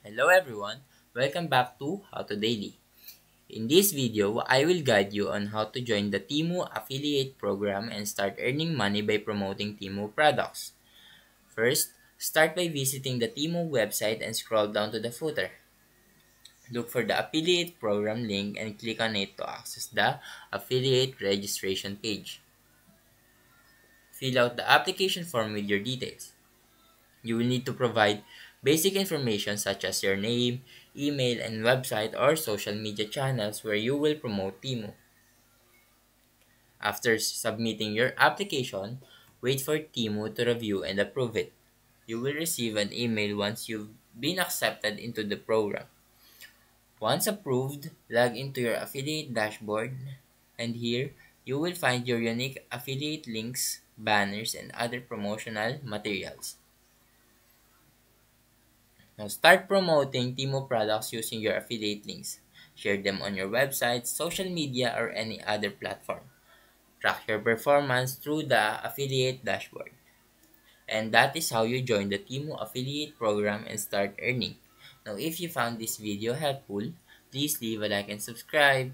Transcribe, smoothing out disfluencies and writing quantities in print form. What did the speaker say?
Hello everyone, welcome back to How to Daily. In this video, I will guide you on how to join the Temu affiliate program and start earning money by promoting Temu products. First, start by visiting the Temu website and scroll down to the footer. Look for the affiliate program link and click on it to access the affiliate registration page. Fill out the application form with your details. You will need to provide basic information such as your name, email, and website or social media channels where you will promote Temu. After submitting your application, wait for Temu to review and approve it. You will receive an email once you've been accepted into the program. Once approved, log into your affiliate dashboard, and here you will find your unique affiliate links, banners, and other promotional materials. Now start promoting Temu products using your affiliate links. Share them on your website, social media, or any other platform. Track your performance through the affiliate dashboard. And that is how you join the Temu affiliate program and start earning. Now if you found this video helpful, please leave a like and subscribe.